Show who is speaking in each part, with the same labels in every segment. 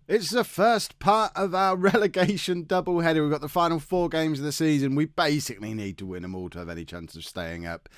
Speaker 1: It's the first part of our relegation doubleheader. We've got the final 4 games of the season. We basically need to win them all to have any chance of staying up.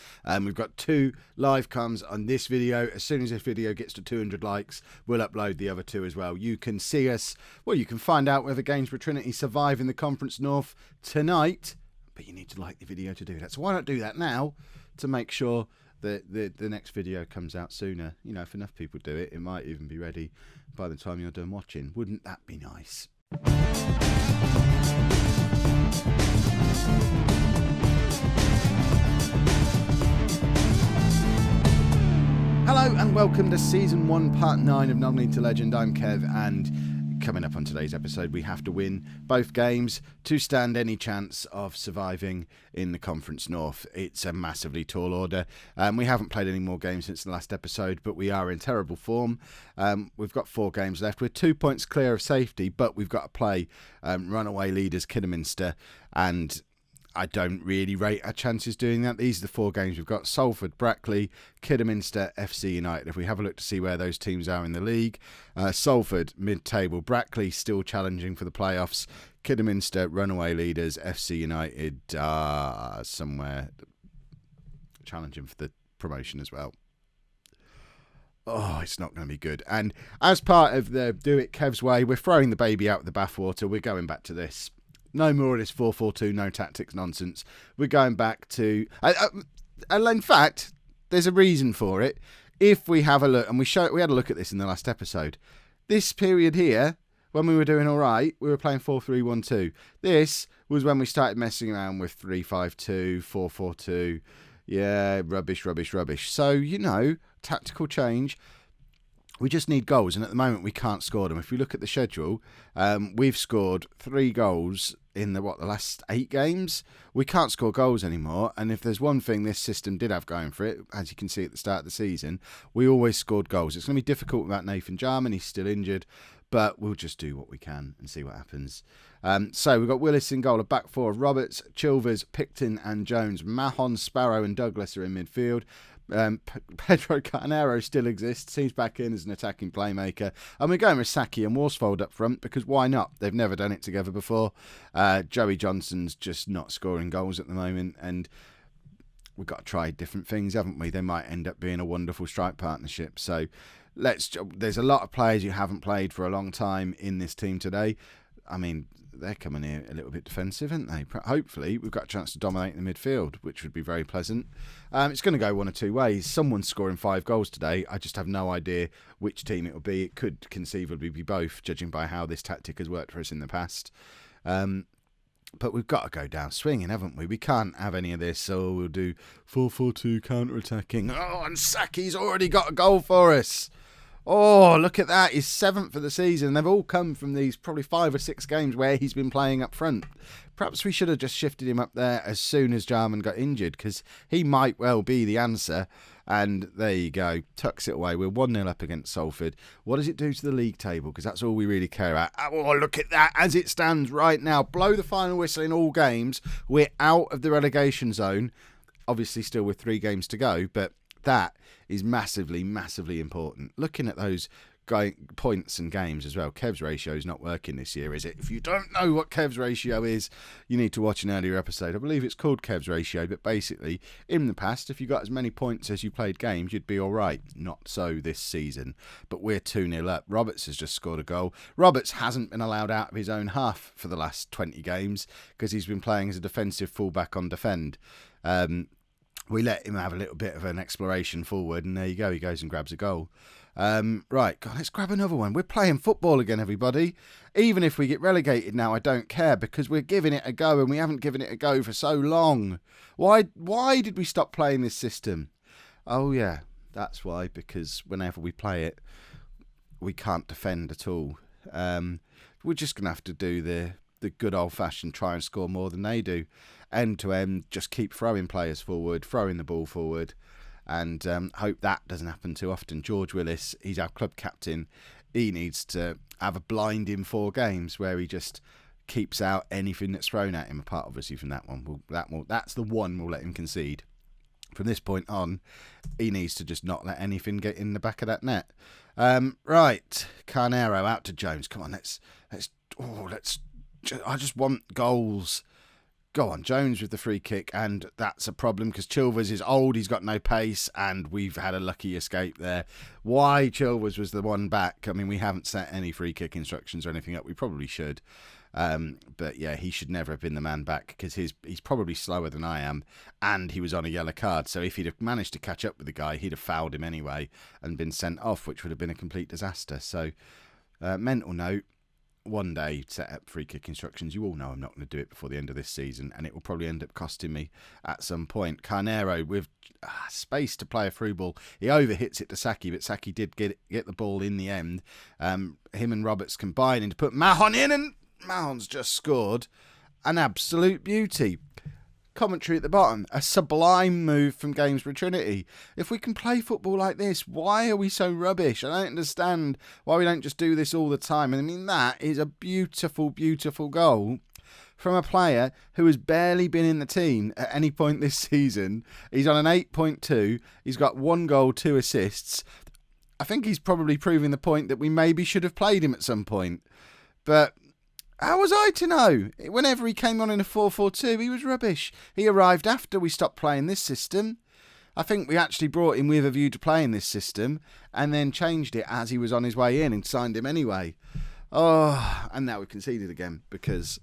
Speaker 1: We've got 2 live coms on this video. As soon as this video gets to 200 likes, we'll upload the other 2 as well. You can see us. Well, you can find out whether Gainsborough Trinity survive in the Conference North tonight. But you need to like the video to do that. So why not do that now to make sure that the next video comes out sooner? You know, if enough people do it, it might even be ready by the time you're done watching. Wouldn't that be nice? Hello and welcome to Season 1, Part 9 of Nominee to Legend. I'm Kev, and coming up on today's episode, we have to win both games to stand any chance of surviving in the Conference North. It's a massively tall order. We haven't played any more games since the last episode, but we are in terrible form. We've got 4 games left. We're 2 points clear of safety, but we've got to play runaway leaders Kidderminster, and I don't really rate our chances doing that. These are the 4 games we've got: Salford, Brackley, Kidderminster, FC United. If we have a look to see where those teams are in the league, Salford mid-table, Brackley still challenging for the playoffs, Kidderminster runaway leaders, FC United somewhere challenging for the promotion as well. Oh, it's not going to be good. And as part of the Do It Kev's Way, we're throwing the baby out with the bathwater. We're going back to this. No more of this 4-4-2, no tactics nonsense. We're going back to... and in fact, there's a reason for it. If we have a look, and we had a look at this in the last episode, this period here, when we were doing all right, we were playing 4-3-1-2. This was when we started messing around with 3-5-2, 4-4-2. Yeah, rubbish. So, you know, tactical change. We just need goals, and at the moment we can't score them. If we look at the schedule, we've scored 3 goals in the last 8 games. We can't score goals anymore, and if there's one thing this system did have going for it, as you can see at the start of the season, we always scored goals. It's going to be difficult without Nathan Jarman. He's still injured, but we'll just do what we can and see what happens. So we've got Willis in goal, a back 4 of Roberts, Chilvers, Picton and Jones. Mahon, Sparrow and Douglas are in midfield. Pedro Carnero still exists. He's back in as an attacking playmaker, and we're going with Saki and Worsfold up front because why not? They've never done it together before. Joey Johnson's just not scoring goals at the moment, and we've got to try different things, haven't we? They might end up being a wonderful strike partnership. So there's a lot of players you haven't played for a long time in this team today. I mean, they're coming here a little bit defensive, aren't they? Hopefully, we've got a chance to dominate the midfield, which would be very pleasant. It's going to go one of 2 ways. Someone's scoring 5 goals today. I just have no idea which team it will be. It could conceivably be both, judging by how this tactic has worked for us in the past. But we've got to go down swinging, haven't we? We can't have any of this, so we'll do 4-4-2 counter-attacking. Oh, and Saki's already got a goal for us. Oh, look at that. He's 7th for the season. They've all come from these probably 5 or 6 games where he's been playing up front. Perhaps we should have just shifted him up there as soon as Jarman got injured, because he might well be the answer. And there you go. Tucks it away. We're 1-0 up against Salford. What does it do to the league table? Because that's all we really care about. Oh, look at that. As it stands right now, blow the final whistle in all games. We're out of the relegation zone. Obviously still with 3 games to go, but that is massively, massively important. Looking at those points and games as well. Kev's ratio is not working this year, is it? If you don't know what Kev's ratio is, you need to watch an earlier episode. I believe it's called Kev's ratio, but basically, in the past, if you got as many points as you played games, you'd be all right. Not so this season, but we're 2-0 up. Roberts has just scored a goal. Roberts hasn't been allowed out of his own half for the last 20 games because he's been playing as a defensive fullback on defend. We let him have a little bit of an exploration forward, and there you go. He goes and grabs a goal. Right, God, let's grab another one. We're playing football again, everybody. Even if we get relegated now, I don't care, because we're giving it a go, and we haven't given it a go for so long. Why did we stop playing this system? Oh, yeah, that's why, because whenever we play it, we can't defend at all. We're just going to have to do the good old-fashioned try and score more than they do. End to end, just keep throwing players forward, throwing the ball forward, and hope that doesn't happen too often. George Willis, he's our club captain. He needs to have a blind in 4 games where he just keeps out anything that's thrown at him, apart obviously from that one. That's the one we'll let him concede. From this point on, he needs to just not let anything get in the back of that net. Right, Carnero out to Jones. Come on, I just want goals. Go on, Jones with the free kick, and that's a problem because Chilvers is old, he's got no pace, and we've had a lucky escape there. Why Chilvers was the one back? I mean, we haven't set any free kick instructions or anything up. We probably should. But yeah, he should never have been the man back because he's probably slower than I am, and he was on a yellow card. So if he'd have managed to catch up with the guy, he'd have fouled him anyway and been sent off, which would have been a complete disaster. So, mental note. One day set up free kick instructions. You all know I'm not going to do it before the end of this season, and it will probably end up costing me at some point. Carnero with space to play a through ball. He overhits it to Saki, but Saki did get the ball in the end. Him and Roberts combining to put Mahon in, and Mahon's just scored. An absolute beauty. Commentary at the bottom, a sublime move from Gainsborough Trinity. If we can play football like this, why are we so rubbish? I don't understand why we don't just do this all the time. And I mean, that is a beautiful, beautiful goal from a player who has barely been in the team at any point this season. He's on an 8.2. He's got 1 goal, 2 assists. I think he's probably proving the point that we maybe should have played him at some point. But how was I to know? Whenever he came on in a 4-4-2, he was rubbish. He arrived after we stopped playing this system. I think we actually brought him with a view to playing this system and then changed it as he was on his way in and signed him anyway. Oh, and now we've conceded again because,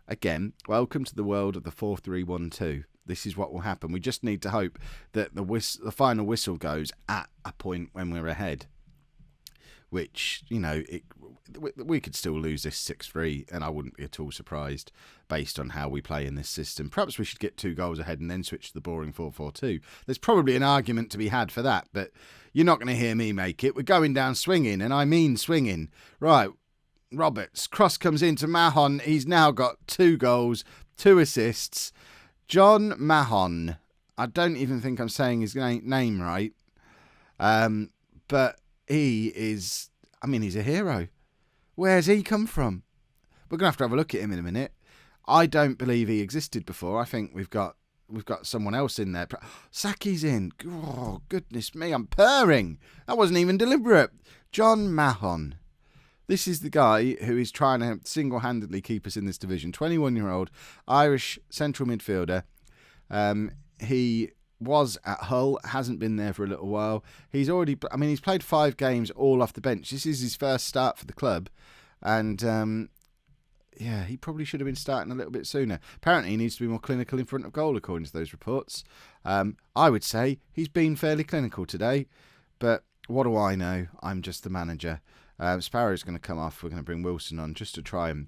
Speaker 1: again, welcome to the world of the 4-3-1-2. This is what will happen. We just need to hope that the final whistle goes at a point when we're ahead. Which, you know, we could still lose this 6-3 and I wouldn't be at all surprised based on how we play in this system. Perhaps we should get 2 goals ahead and then switch to the boring 4-4-2. There's probably an argument to be had for that, but you're not going to hear me make it. We're going down swinging, and I mean swinging. Right, Roberts, cross comes into Mahon. He's now got 2 goals, 2 assists. John Mahon. I don't even think I'm saying his name right. But he is, I mean, he's a hero. Where's he come from? We're going to have a look at him in a minute. I don't believe he existed before. I think we've got someone else in there. Saki's in. Oh, goodness me, I'm purring. That wasn't even deliberate. John Mahon. This is the guy who is trying to single-handedly keep us in this division. 21-year-old Irish central midfielder. He was at Hull, hasn't been there for a little while. He's played 5 games all off the bench. This is his first start for the club. And, he probably should have been starting a little bit sooner. Apparently he needs to be more clinical in front of goal, according to those reports. I would say he's been fairly clinical today. But what do I know? I'm just the manager. Sparrow's going to come off. We're going to bring Wilson on just to try and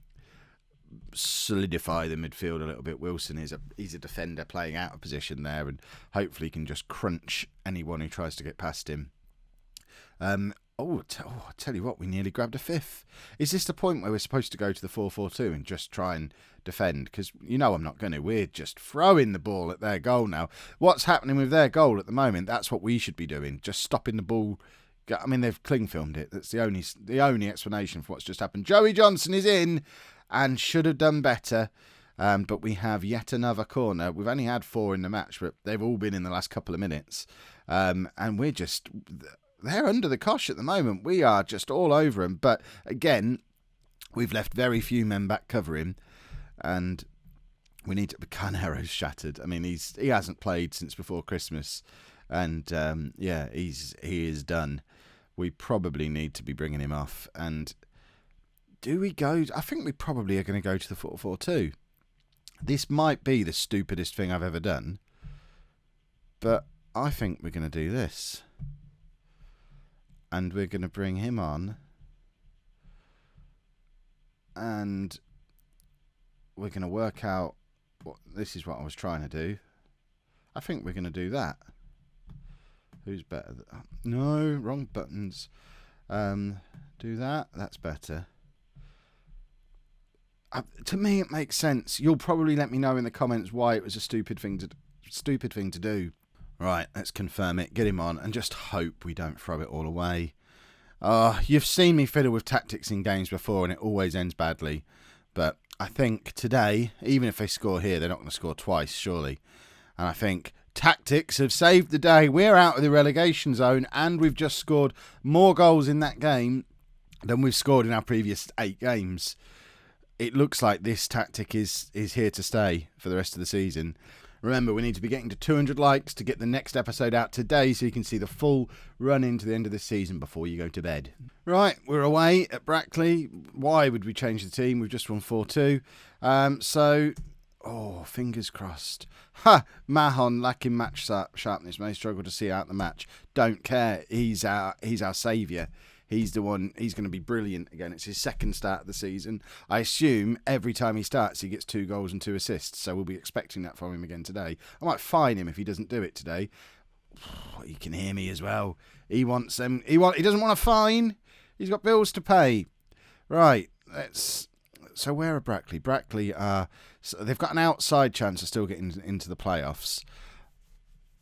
Speaker 1: solidify the midfield a little bit. Wilson he's a defender playing out of position there, and hopefully can just crunch anyone who tries to get past him. I tell you what, we nearly grabbed a 5th. Is this the point where we're supposed to go to the 4-4-2 and just try and defend? Because you know I'm not going to. We're just throwing the ball at their goal now. What's happening with their goal at the moment? That's what we should be doing. Just stopping the ball. I mean, they've cling filmed it. That's the only explanation for what's just happened. Joey Johnson is in and should have done better. But we have yet another corner. We've only had 4 in the match, but they've all been in the last couple of minutes. And they're under the cosh at the moment. We are just all over them. But again, we've left very few men back covering. And we need to... Carnero's shattered. I mean, he hasn't played since before Christmas. And he is done. We probably need to be bringing him off. And do we go? I think we probably are going to go to the 4-4-2. This might be the stupidest thing I've ever done, but I think we're going to do this. And we're going to bring him on. And we're going to work out this is what I was trying to do. I think we're going to do that. Who's better? No, wrong buttons. Do that. That's better. To me, it makes sense. You'll probably let me know in the comments why it was a stupid thing to do. Right, let's confirm it. Get him on, and just hope we don't throw it all away. You've seen me fiddle with tactics in games before, and it always ends badly. But I think today, even if they score here, they're not going to score twice, surely. And I think tactics have saved the day. We're out of the relegation zone, and we've just scored more goals in that game than we've scored in our previous 8 games. It looks like this tactic is here to stay for the rest of the season. Remember, we need to be getting to 200 likes to get the next episode out today so you can see the full run into the end of the season before you go to bed. Right, we're away at Brackley. Why would we change the team? We've just won 4-2. Fingers crossed. Mahon lacking match sharpness may struggle to see out the match. Don't care. He's our saviour. He's the one. He's going to be brilliant again. It's his second start of the season. I assume every time he starts, he gets 2 goals and 2 assists. So we'll be expecting that from him again today. I might fine him if he doesn't do it today. He can hear me as well. He wants them. He doesn't want a fine. He's got bills to pay. Right. So where are Brackley? Brackley are. So they've got an outside chance of still getting into the playoffs.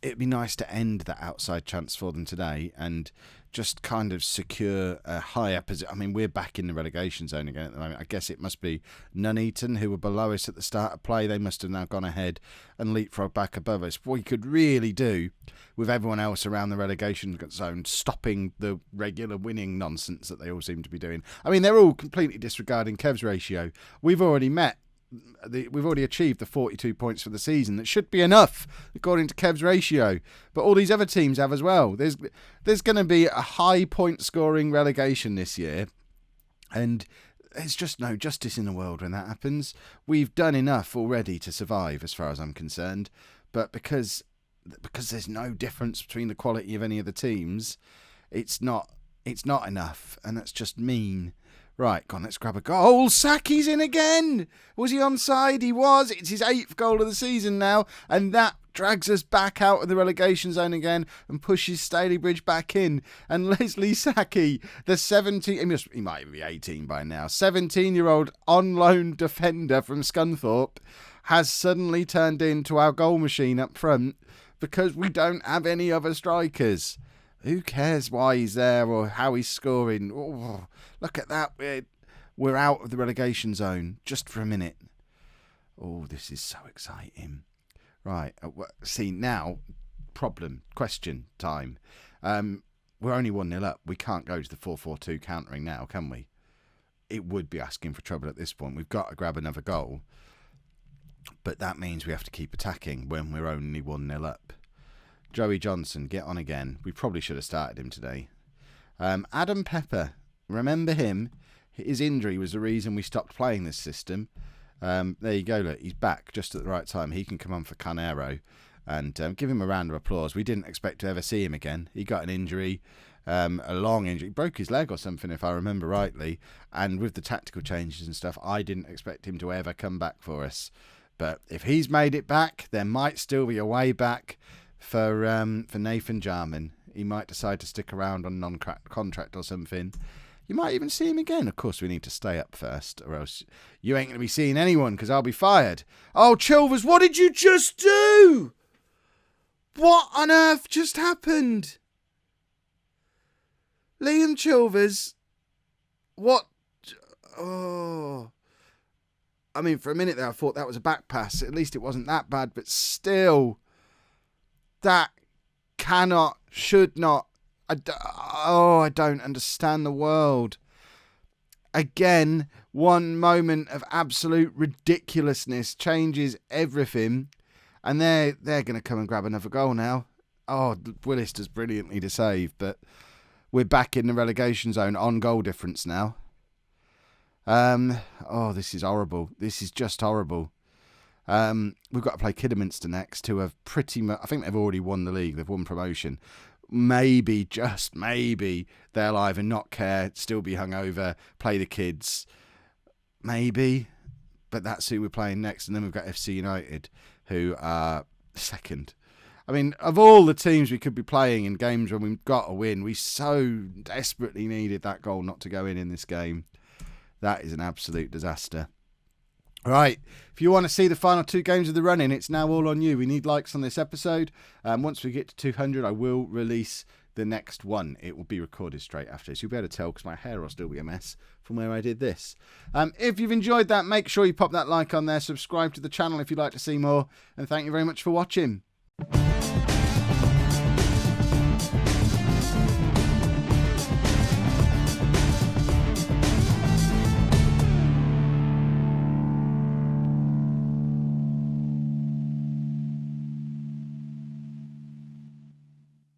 Speaker 1: It'd be nice to end that outside chance for them today and just kind of secure a higher position. I mean, we're back in the relegation zone again at the moment. I guess it must be Nuneaton, who were below us at the start of play. They must have now gone ahead and leapfrog back above us. What we could really do with everyone else around the relegation zone stopping the regular winning nonsense that they all seem to be doing. I mean, they're all completely disregarding Kev's ratio. We've already achieved the 42 points for the season. That should be enough, according to Kev's ratio. But all these other teams have as well. There's going to be a high point scoring relegation this year, and there's just no justice in the world when that happens. We've done enough already to survive, as far as I'm concerned. But because there's no difference between the quality of any of the teams, it's not enough, and that's just mean. Right, go on, let's grab a goal. Saki's in again. Was he onside? He was. It's his 8th goal of the season now, and that drags us back out of the relegation zone again and pushes Stalybridge back in. And Leslie Saki, the 17... He might even be 18 by now. 17-year-old on-loan defender from Scunthorpe has suddenly turned into our goal machine up front because we don't have any other strikers. Who cares why he's there or how he's scoring? Oh, look at that. We're out of the relegation zone just for a minute. Oh, this is so exciting. Right. See, now, question time. We're only 1-0 up. We can't go to the 4-4-2 countering now, can we? It would be asking for trouble at this point. We've got to grab another goal. But that means we have to keep attacking when we're only 1-0 up. Joey Johnson, get on again. We probably should have started him today. Adam Pepper, remember him? His injury was the reason we stopped playing this system. There you go, look, he's back just at the right time. He can come on for Carnero and give him a round of applause. We didn't expect to ever see him again. He got an injury, a long injury. He broke his leg or something, if I remember rightly. And with the tactical changes and stuff, I didn't expect him to ever come back for us. But if he's made it back, there might still be a way back for Nathan Jarman. He might decide to stick around on non-contract or something. You might even see him again. Of course, we need to stay up first, or else you ain't going to be seeing anyone because I'll be fired. Oh, Chilvers, what did you just do? What on earth just happened? Liam Chilvers, what? Oh. I mean, for a minute there, I thought that was a back pass. At least it wasn't that bad, but still... That cannot, should not. I don't understand the world. Again, one moment of absolute ridiculousness changes everything. And they're going to come and grab another goal now. Oh, Willis does brilliantly to save, but we're back in the relegation zone on goal difference now. This is horrible. This is just horrible. We've got to play Kidderminster next, who have pretty much... I think they've already won the league. They've won promotion. Maybe, just maybe, they'll either not care, still be hungover, play the kids. Maybe. But that's who we're playing next. And then we've got FC United, who are second. I mean, of all the teams we could be playing in games when we've got to win, we so desperately needed that goal not to go in this game. That is an absolute disaster. Right, if you want to see the final 2 games of the run-in, it's now all on you. We need likes on this episode. Once we get to 200, I will release the next one. It will be recorded straight after this. You'll be able to tell because my hair will still be a mess from where I did this. If you've enjoyed that, make sure you pop that like on there. Subscribe to the channel if you'd like to see more. And thank you very much for watching.